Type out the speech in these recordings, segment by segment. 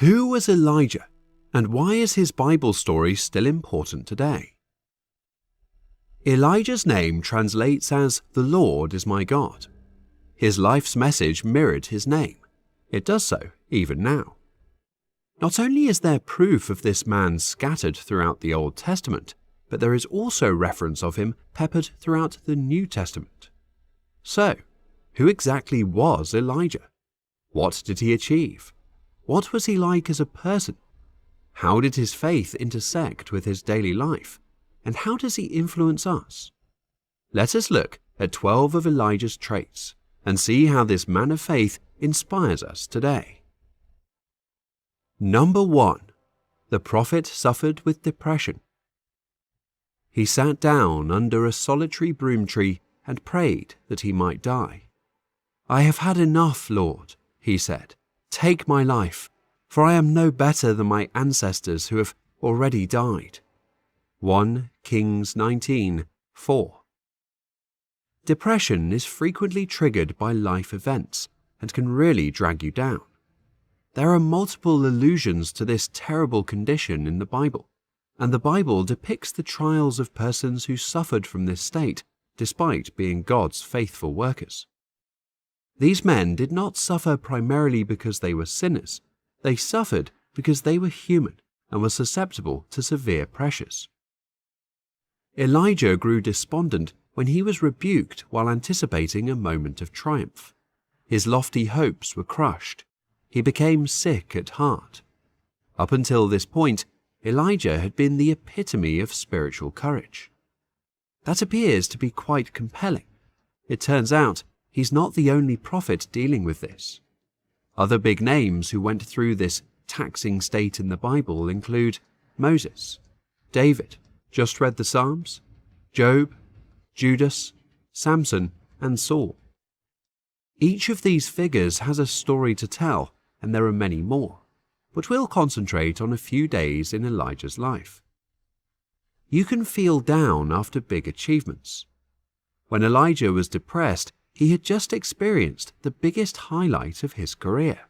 Who was Elijah, and why is his Bible story still important today? Elijah's name translates as "The Lord is my God." His life's message mirrored his name. It does so even now. Not only is there proof of this man scattered throughout the Old Testament, but there is also reference of him peppered throughout the New Testament. So, who exactly was Elijah? What did he achieve? What was he like as a person? How did his faith intersect with his daily life? And how does he influence us? Let us look at 12 of Elijah's traits and see how this man of faith inspires us today. Number 1. The prophet suffered with depression. He sat down under a solitary broom tree and prayed that he might die. "I have had enough, Lord," he said. "Take my life, for I am no better than my ancestors who have already died." 1 Kings 19:4. Depression is frequently triggered by life events and can really drag you down. There are multiple allusions to this terrible condition in the Bible, and the Bible depicts the trials of persons who suffered from this state despite being God's faithful workers. These men did not suffer primarily because they were sinners. They suffered because they were human and were susceptible to severe pressures. Elijah grew despondent when he was rebuked while anticipating a moment of triumph. His lofty hopes were crushed. He became sick at heart. Up until this point, Elijah had been the epitome of spiritual courage. That appears to be quite compelling. It turns out he's not the only prophet dealing with this. Other big names who went through this taxing state in the Bible include Moses, David, just read the Psalms, Job, Judas, Samson, and Saul. Each of these figures has a story to tell, and there are many more, but we'll concentrate on a few days in Elijah's life. You can feel down after big achievements. When Elijah was depressed, he had just experienced the biggest highlight of his career.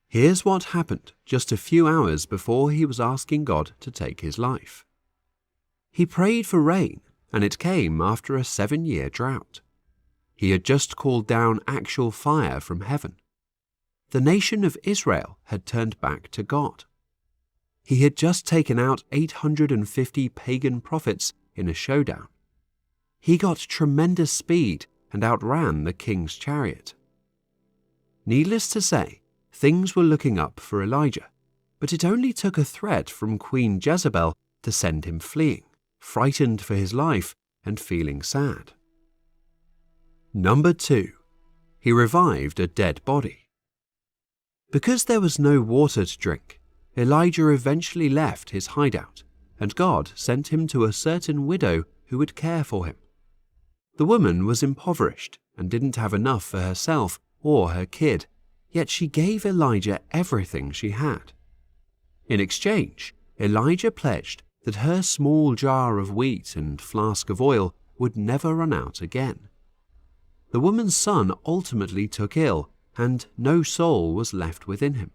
Here's what happened just a few hours before he was asking God to take his life. He prayed for rain, and it came after a 7-year drought. He had just called down actual fire from heaven. The nation of Israel had turned back to God. He had just taken out 850 pagan prophets in a showdown. He got tremendous speed and outran the king's chariot. Needless to say, things were looking up for Elijah, but it only took a threat from Queen Jezebel to send him fleeing, frightened for his life and feeling sad. Number 2. He revived a dead body. Because there was no water to drink, Elijah eventually left his hideout, and God sent him to a certain widow who would care for him. The woman was impoverished and didn't have enough for herself or her kid, yet she gave Elijah everything she had. In exchange, Elijah pledged that her small jar of wheat and flask of oil would never run out again. The woman's son ultimately took ill, and no soul was left within him.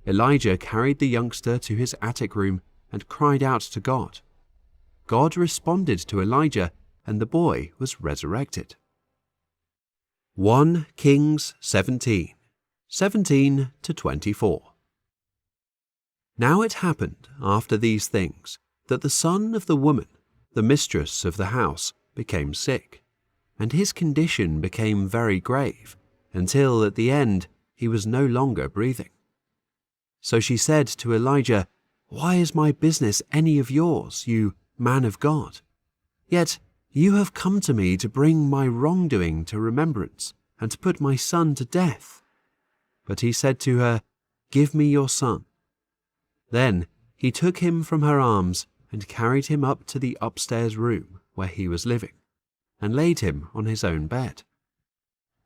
Elijah carried the youngster to his attic room and cried out to God. God responded to Elijah, and the boy was resurrected. 1 Kings 17:17-24. Now it happened after these things that the son of the woman, the mistress of the house, became sick, and his condition became very grave, until at the end he was no longer breathing. So she said to Elijah, "Why is my business any of yours, you man of God? Yet you have come to me to bring my wrongdoing to remembrance and to put my son to death." But he said to her, "Give me your son." Then he took him from her arms and carried him up to the upstairs room where he was living, and laid him on his own bed.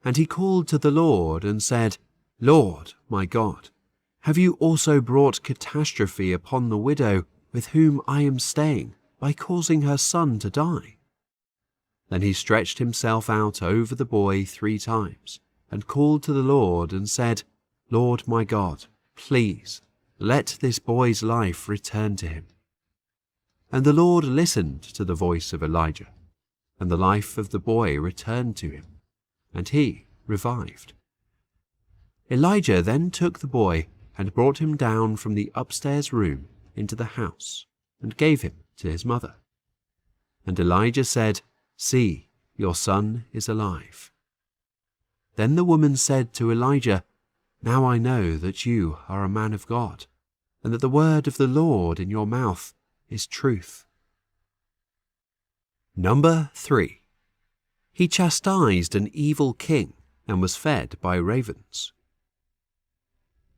And he called to the Lord and said, "Lord, my God, have you also brought catastrophe upon the widow with whom I am staying by causing her son to die?" Then he stretched himself out over the boy 3 times and called to the Lord and said, "Lord, my God, Please, let this boy's life return to him." And the Lord listened to the voice of Elijah, and the life of the boy returned to him, and he revived. Elijah then took the boy and brought him down from the upstairs room into the house, and gave him to his mother. And Elijah said, "See, your son is alive." Then the woman said to Elijah, "Now I know that you are a man of God, and that the word of the Lord in your mouth is truth." Number 3. He chastised an evil king and was fed by ravens.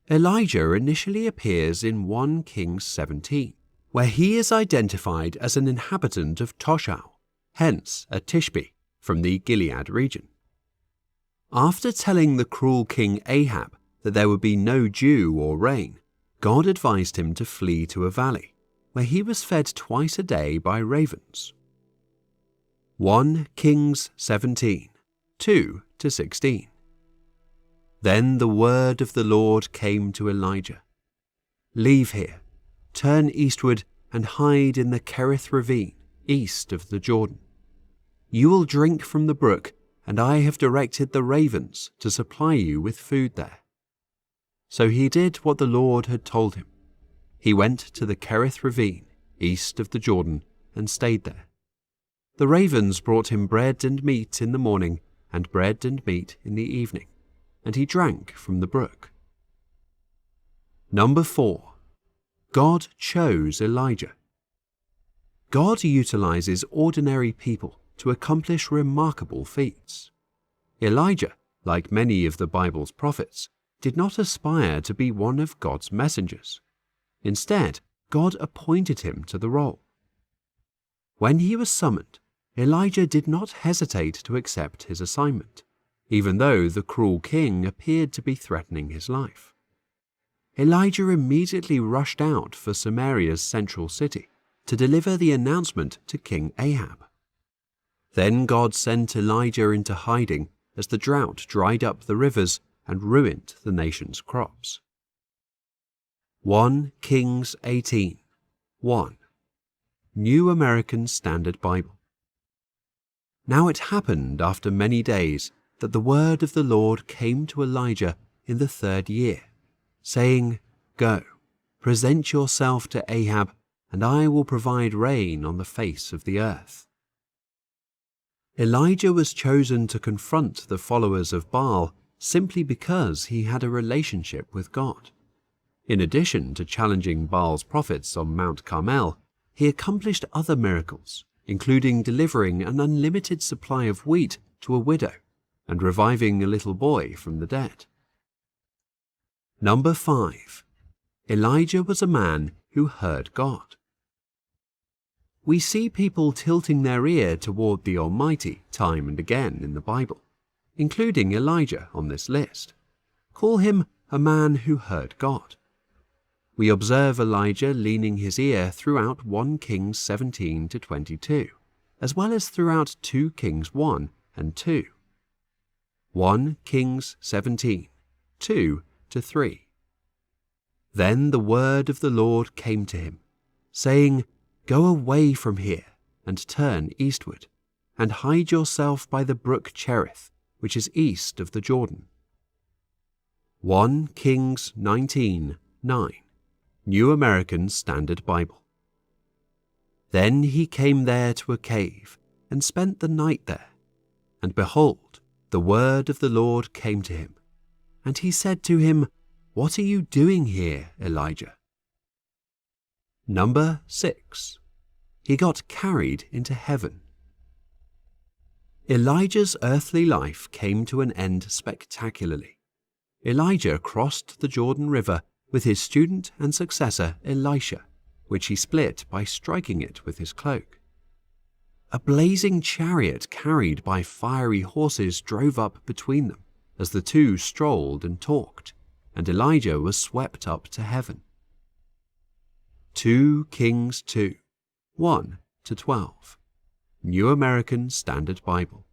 Elijah initially appears in 1 Kings 17, where he is identified as an inhabitant of Toshal, hence a Tishbe, from the Gilead region. After telling the cruel king Ahab that there would be no dew or rain, God advised him to flee to a valley, where he was fed twice a day by ravens. 1 Kings 17, 2-16. Then the word of the Lord came to Elijah. "Leave here, turn eastward and hide in the Kerith ravine, east of the Jordan. You will drink from the brook, and I have directed the ravens to supply you with food there." So he did what the Lord had told him. He went to the Kerith ravine, east of the Jordan, and stayed there. The ravens brought him bread and meat in the morning, and bread and meat in the evening, and he drank from the brook. Number 4. God chose Elijah. God utilizes ordinary people to accomplish remarkable feats. Elijah, like many of the Bible's prophets, did not aspire to be one of God's messengers. Instead, God appointed him to the role. When he was summoned, Elijah did not hesitate to accept his assignment, even though the cruel king appeared to be threatening his life. Elijah immediately rushed out for Samaria's central city to deliver the announcement to King Ahab. Then God sent Elijah into hiding as the drought dried up the rivers and ruined the nation's crops. 1 Kings 18, 1. New American Standard Bible. Now it happened after many days that the word of the Lord came to Elijah in the 3rd year, saying, "Go, present yourself to Ahab, and I will provide rain on the face of the earth." Elijah was chosen to confront the followers of Baal simply because he had a relationship with God. In addition to challenging Baal's prophets on Mount Carmel, he accomplished other miracles, including delivering an unlimited supply of wheat to a widow and reviving a little boy from the dead. Number 5. Elijah was a man who heard God. We see people tilting their ear toward the Almighty time and again in the Bible, including Elijah on this list. Call him a man who heard God. We observe Elijah leaning his ear throughout 1 Kings 17-22, as well as throughout 2 Kings 1 and 2. 1 Kings 17, 2-3. Then the word of the Lord came to him, saying, "Go away from here and turn eastward, and hide yourself by the brook Cherith, which is east of the Jordan." 1 Kings 19, 9. New American Standard Bible. Then he came there to a cave, and spent the night there. And behold, the word of the Lord came to him. And he said to him, "What are you doing here, Elijah?" Number 6. He got carried into heaven. Elijah's earthly life came to an end spectacularly. Elijah crossed the Jordan River with his student and successor Elisha, which he split by striking it with his cloak. A blazing chariot carried by fiery horses drove up between them as the two strolled and talked, and Elijah was swept up to heaven. 2 Kings 2, 1-12. New American Standard Bible.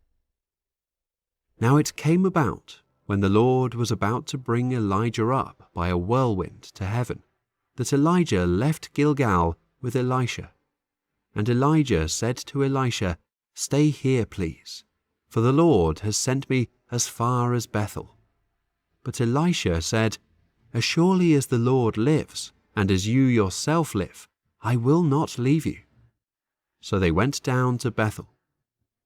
Now it came about, when the Lord was about to bring Elijah up by a whirlwind to heaven, that Elijah left Gilgal with Elisha. And Elijah said to Elisha, "Stay here, please, for the Lord has sent me as far as Bethel." But Elisha said, "As surely as the Lord lives, and as you yourself live, I will not leave you." So they went down to Bethel.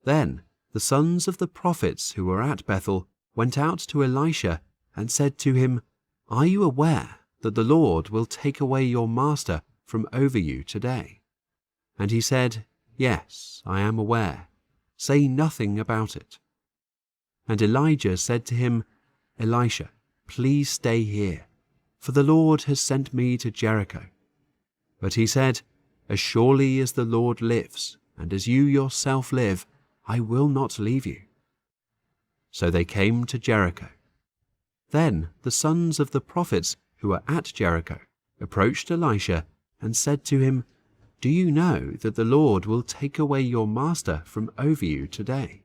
Then the sons of the prophets who were at Bethel went out to Elisha and said to him, "Are you aware that the Lord will take away your master from over you today?" And he said, "Yes, I am aware. Say nothing about it." And Elijah said to him, "Elisha, please stay here, for the Lord has sent me to Jericho." But he said, "As surely as the Lord lives, and as you yourself live, I will not leave you." So they came to Jericho. Then the sons of the prophets who were at Jericho approached Elisha and said to him, "Do you know that the Lord will take away your master from over you today?"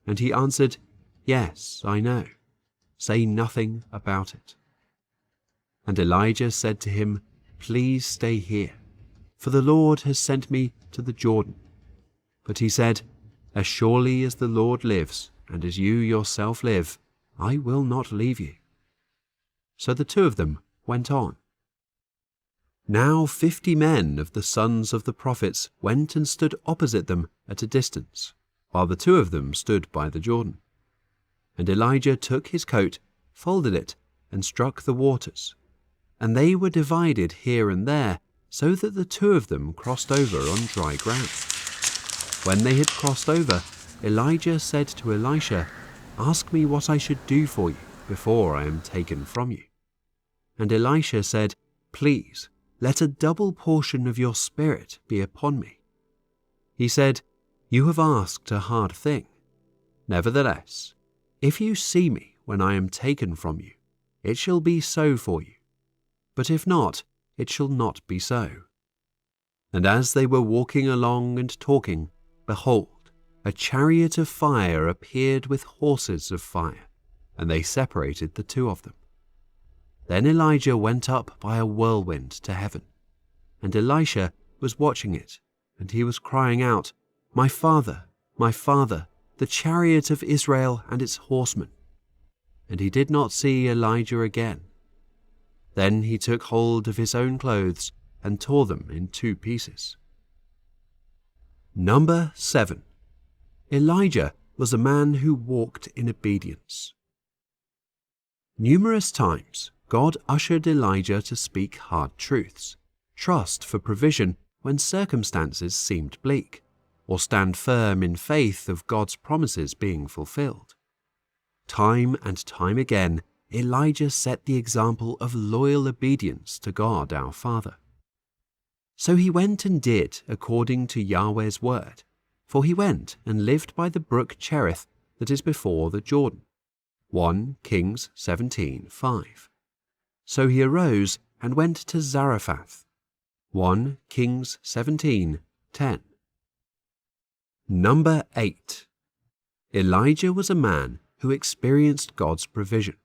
And he answered, "Yes, I know. Say nothing about it." And Elijah said to him, "Please stay here, for the Lord has sent me to the Jordan." But he said, "As surely as the Lord lives, and as you yourself live, I will not leave you." So the two of them went on. Now 50 men of the sons of the prophets went and stood opposite them at a distance, while the two of them stood by the Jordan. And Elijah took his coat, folded it, and struck the waters. And they were divided here and there, so that the two of them crossed over on dry ground. When they had crossed over, Elijah said to Elisha, "Ask me what I should do for you before I am taken from you." And Elisha said, "Please, let a double portion of your spirit be upon me." He said, "You have asked a hard thing. Nevertheless, if you see me when I am taken from you, it shall be so for you. But if not, it shall not be so." And as they were walking along and talking, behold, a chariot of fire appeared with horses of fire, and they separated the two of them. Then Elijah went up by a whirlwind to heaven, and Elisha was watching it, and he was crying out, my father, the chariot of Israel and its horsemen." And he did not see Elijah again. Then he took hold of his own clothes and tore them in 2 pieces. Number 7. Elijah was a man who walked in obedience. Numerous times God ushered Elijah to speak hard truths, trust for provision when circumstances seemed bleak, or stand firm in faith of God's promises being fulfilled. Time and time again, Elijah set the example of loyal obedience to God our Father. So he went and did according to Yahweh's word, for he went and lived by the brook Cherith that is before the Jordan. 1 Kings 17:5. So he arose and went to Zarephath. 1 Kings 17:10. Number 8. Elijah was a man who experienced God's provision.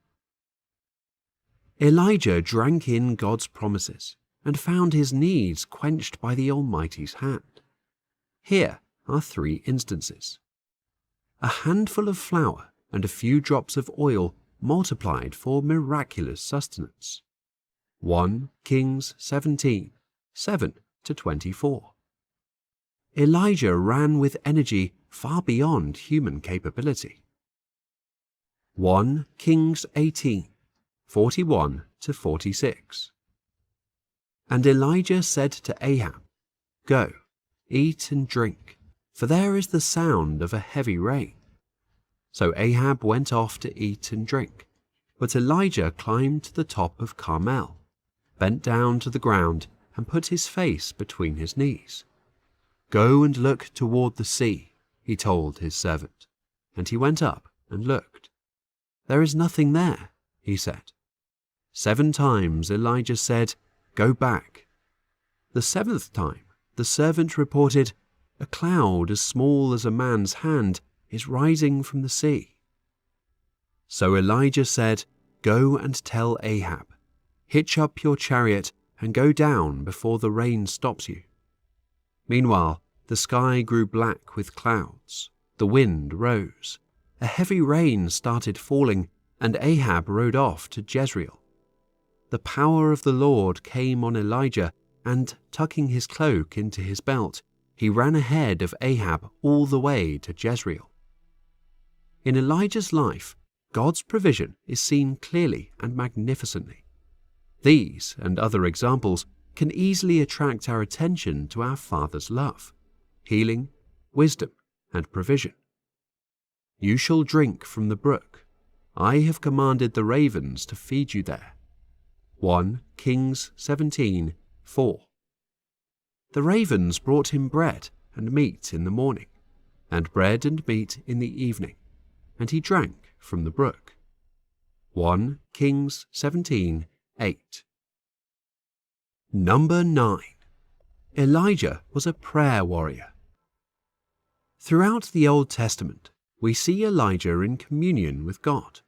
Elijah drank in God's promises and found his needs quenched by the Almighty's hand. Here are 3 instances. A handful of flour and a few drops of oil multiplied for miraculous sustenance. 1 Kings 17:7-24. Elijah ran with energy far beyond human capability. 1 Kings 18:41-46. And Elijah said to Ahab, "Go, eat and drink, for there is the sound of a heavy rain." So Ahab went off to eat and drink, but Elijah climbed to the top of Carmel, bent down to the ground, and put his face between his knees. "Go and look toward the sea," he told his servant, and he went up and looked. "There is nothing there," he said. 7 times Elijah said, "Go back." The 7th time the servant reported, "A cloud as small as a man's hand is rising from the sea." So Elijah said, "Go and tell Ahab, hitch up your chariot and go down before the rain stops you." Meanwhile, the sky grew black with clouds, the wind rose, a heavy rain started falling, and Ahab rode off to Jezreel. The power of the Lord came on Elijah, and tucking his cloak into his belt, he ran ahead of Ahab all the way to Jezreel. In Elijah's life, God's provision is seen clearly and magnificently. These and other examples can easily attract our attention to our Father's love, healing, wisdom, and provision. "You shall drink from the brook. I have commanded the ravens to feed you there." 1 Kings 17:4. The ravens brought him bread and meat in the morning, and bread and meat in the evening, and he drank from the brook. 1 Kings 17:8. Number 9. Elijah was a prayer warrior. Throughout the Old Testament, we see Elijah in communion with God.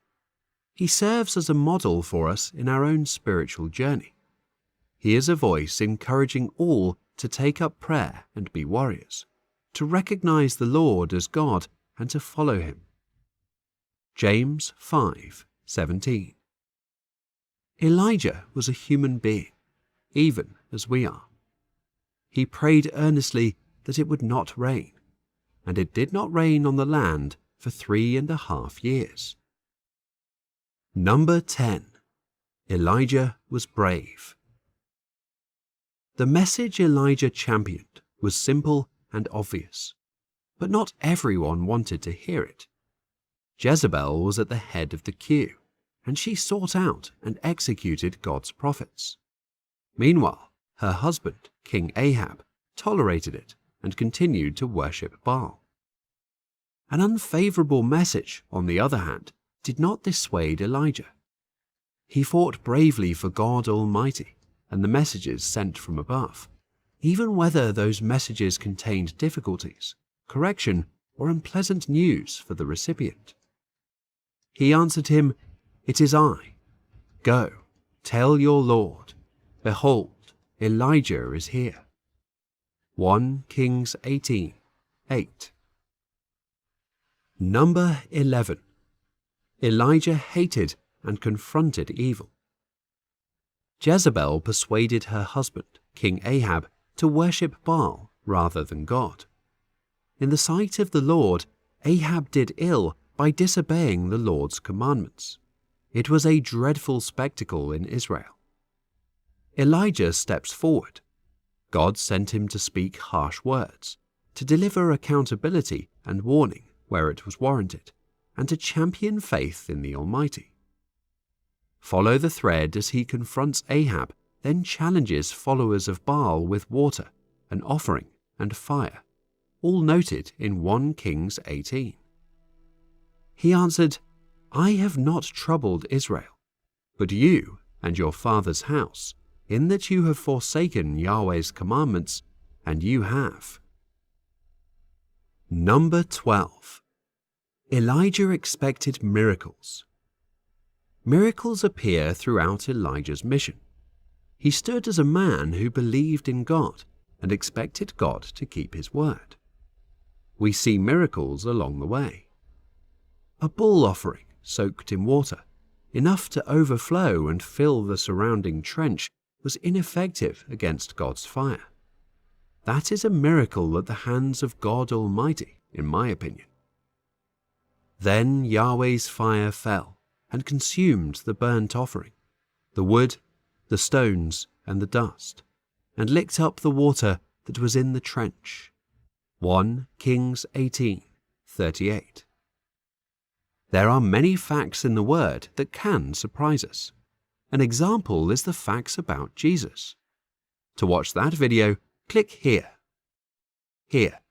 He serves as a model for us in our own spiritual journey. He is a voice encouraging all to take up prayer and be warriors, to recognize the Lord as God and to follow him. James 5:17. Elijah was a human being, even as we are. He prayed earnestly that it would not rain, and it did not rain on the land for 3.5 years. Number 10. Elijah was brave. The message Elijah championed was simple and obvious, but not everyone wanted to hear it. Jezebel was at the head of the queue, and she sought out and executed God's prophets. Meanwhile, her husband, King Ahab, tolerated it and continued to worship Baal. An unfavorable message, on the other hand, did not dissuade Elijah. He fought bravely for God Almighty and the messages sent from above, even whether those messages contained difficulties, correction, or unpleasant news for the recipient. He answered him, "It is I. Go, tell your Lord, behold, Elijah is here." 1 Kings 18:8. Number 11. Elijah hated and confronted evil. Jezebel persuaded her husband, King Ahab, to worship Baal rather than God. In the sight of the Lord, Ahab did ill by disobeying the Lord's commandments. It was a dreadful spectacle in Israel. Elijah steps forward. God sent him to speak harsh words, to deliver accountability and warning where it was warranted, and to champion faith in the Almighty. Follow the thread as he confronts Ahab, then challenges followers of Baal with water, an offering, and fire, all noted in 1 Kings 18. He answered, "I have not troubled Israel, but you and your father's house, in that you have forsaken Yahweh's commandments, and you have." Number 12. Elijah expected miracles. Miracles appear throughout Elijah's mission. He stood as a man who believed in God and expected God to keep his word. We see miracles along the way. A bull offering soaked in water, enough to overflow and fill the surrounding trench, was ineffective against God's fire. That is a miracle at the hands of God Almighty, in my opinion. Then Yahweh's fire fell and consumed the burnt offering, the wood, the stones, and the dust, and licked up the water that was in the trench. 1 Kings 18:38. There are many facts in the Word that can surprise us. An example is the facts about Jesus. To watch that video, click here. Here.